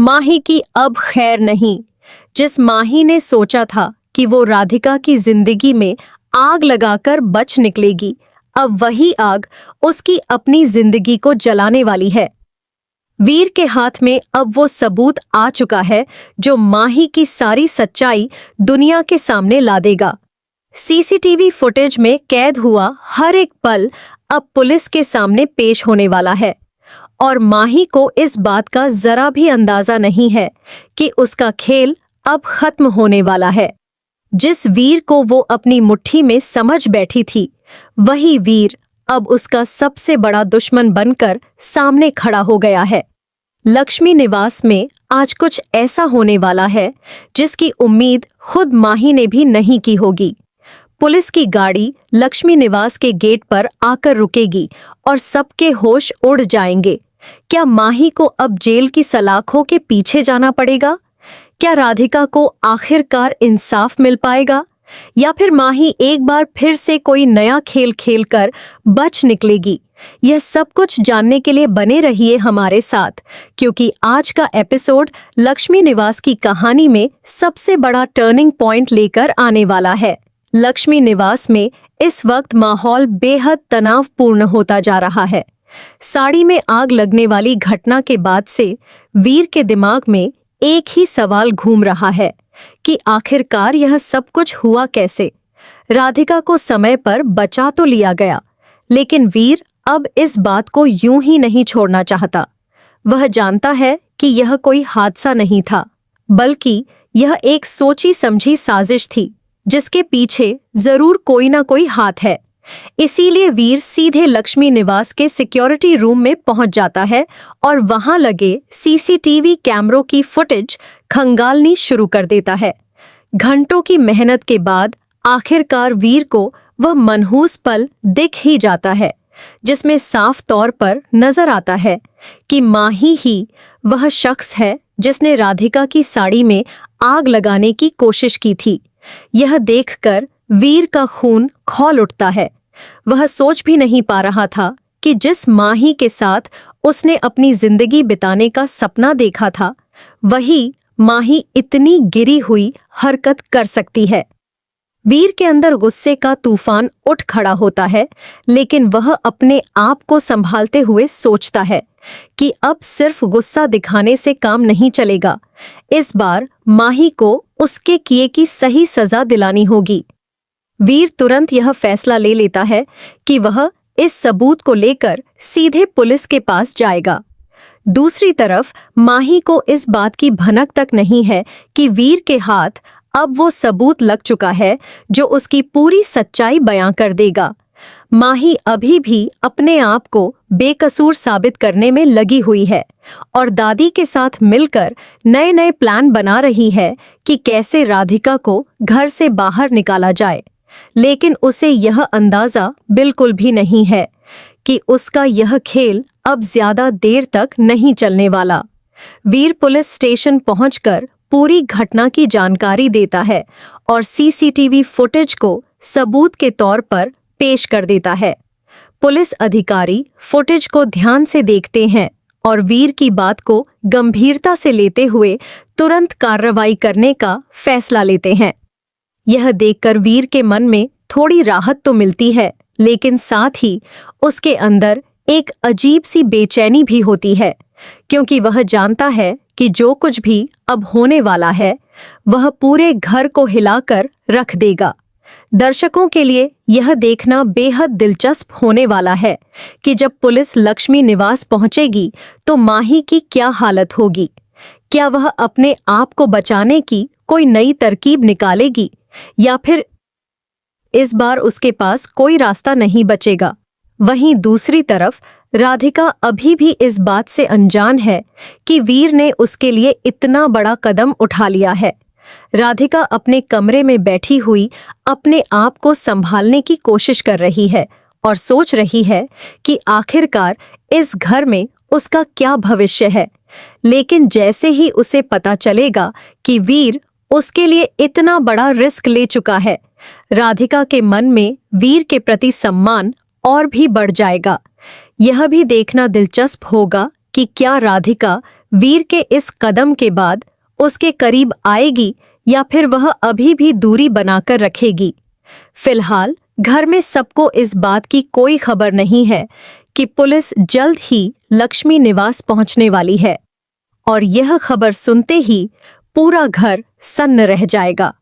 माही की अब खैर नहीं। जिस माही ने सोचा था कि वो राधिका की जिंदगी में आग लगाकर बच निकलेगी, अब वही आग उसकी अपनी जिंदगी को जलाने वाली है। वीर के हाथ में अब वो सबूत आ चुका है जो माही की सारी सच्चाई दुनिया के सामने ला देगा। सीसीटीवी फुटेज में कैद हुआ हर एक पल अब पुलिस के सामने पेश होने वाला है और माही को इस बात का जरा भी अंदाजा नहीं है कि उसका खेल अब खत्म होने वाला है। जिस वीर को वो अपनी मुट्ठी में समझ बैठी थी, वही वीर अब उसका सबसे बड़ा दुश्मन बनकर सामने खड़ा हो गया है। लक्ष्मी निवास में आज कुछ ऐसा होने वाला है जिसकी उम्मीद खुद माही ने भी नहीं की होगी। पुलिस की गाड़ी लक्ष्मी निवास के गेट पर आकर रुकेगी और सबके होश उड़ जाएंगे। क्या माही को अब जेल की सलाखों के पीछे जाना पड़ेगा? क्या राधिका को आखिरकार इंसाफ मिल पाएगा? या फिर माही एक बार फिर से कोई नया खेल खेलकर बच निकलेगी? यह सब कुछ जानने के लिए बने रहिए हमारे साथ, क्योंकि आज का एपिसोड लक्ष्मी निवास की कहानी में सबसे बड़ा टर्निंग पॉइंट लेकर आने वाला है। लक्ष्मी निवास में इस वक्त माहौल बेहद तनावपूर्ण होता जा रहा है। साड़ी में आग लगने वाली घटना के बाद से वीर के दिमाग में एक ही सवाल घूम रहा है कि आखिरकार यह सब कुछ हुआ कैसे। राधिका को समय पर बचा तो लिया गया, लेकिन वीर अब इस बात को यूं ही नहीं छोड़ना चाहता। वह जानता है कि यह कोई हादसा नहीं था, बल्कि यह एक सोची समझी साजिश थी जिसके पीछे जरूर कोई ना कोई हाथ है। इसीलिए वीर सीधे लक्ष्मी निवास के सिक्योरिटी रूम में पहुंच जाता है और वहां लगे सीसीटीवी कैमरों की फुटेज खंगालनी शुरू कर देता है। घंटों की मेहनत के बाद आखिरकार वीर को वह मनहूस पल दिख ही जाता है, जिसमें साफ तौर पर नजर आता है कि माही ही वह शख्स है जिसने राधिका की साड़ी में आग लगाने की कोशिश की थी। यह देखकर वीर का खून खौल उठता है। वह सोच भी नहीं पा रहा था कि जिस माही के साथ उसने अपनी जिंदगी बिताने का सपना देखा था, वही माही इतनी गिरी हुई हरकत कर सकती है। वीर के अंदर गुस्से का तूफान उठ खड़ा होता है, लेकिन वह अपने आप को संभालते हुए सोचता है कि अब सिर्फ गुस्सा दिखाने से काम नहीं चलेगा। इस बार माही को उसके किए की सही सजा दिलानी होगी। वीर तुरंत यह फैसला ले लेता है कि वह इस सबूत को लेकर सीधे पुलिस के पास जाएगा। दूसरी तरफ माही को इस बात की भनक तक नहीं है कि वीर के हाथ अब वो सबूत लग चुका है जो उसकी पूरी सच्चाई बयां कर देगा। माही अभी भी अपने आप को बेकसूर साबित करने में लगी हुई है और दादी के साथ मिलकर नए नए प्लान बना रही है कि कैसे राधिका को घर से बाहर निकाला जाए। लेकिन उसे यह अंदाजा बिल्कुल भी नहीं है कि उसका यह खेल अब ज्यादा देर तक नहीं चलने वाला। वीर पुलिस स्टेशन पहुंचकर पूरी घटना की जानकारी देता है और सीसीटीवी फुटेज को सबूत के तौर पर पेश कर देता है। पुलिस अधिकारी फुटेज को ध्यान से देखते हैं और वीर की बात को गंभीरता से लेते हुए तुरंत कार्रवाई करने का फैसला लेते हैं। यह देखकर वीर के मन में थोड़ी राहत तो मिलती है, लेकिन साथ ही उसके अंदर एक अजीब सी बेचैनी भी होती है, क्योंकि वह जानता है कि जो कुछ भी अब होने वाला है वह पूरे घर को हिलाकर रख देगा। दर्शकों के लिए यह देखना बेहद दिलचस्प होने वाला है कि जब पुलिस लक्ष्मी निवास पहुंचेगी तो माही की क्या हालत होगी। क्या वह अपने आप को बचाने की कोई नई तरकीब निकालेगी या फिर इस बार उसके पास कोई रास्ता नहीं बचेगा। वहीं दूसरी तरफ राधिका अभी भी इस बात से अनजान है कि वीर ने उसके लिए इतना बड़ा कदम उठा लिया है। राधिका अपने कमरे में बैठी हुई अपने आप को संभालने की कोशिश कर रही है और सोच रही है कि आखिरकार इस घर में उसका क्या भविष्य है। लेकिन जैसे ही उसे पता चलेगा कि वीर उसके लिए इतना बड़ा रिस्क ले चुका है, राधिका के मन में वीर के प्रति सम्मान और भी बढ़ जाएगा। यह भी देखना दिलचस्प होगा कि क्या राधिका वीर के इस कदम के बाद उसके करीब आएगी या फिर वह अभी भी दूरी बनाकर रखेगी। फिलहाल घर में सबको इस बात की कोई खबर नहीं है कि पुलिस जल्द ही लक्ष्मी निवास पहुंचने वाली है और यह खबर सुनते ही पूरा घर सन्न रह जाएगा।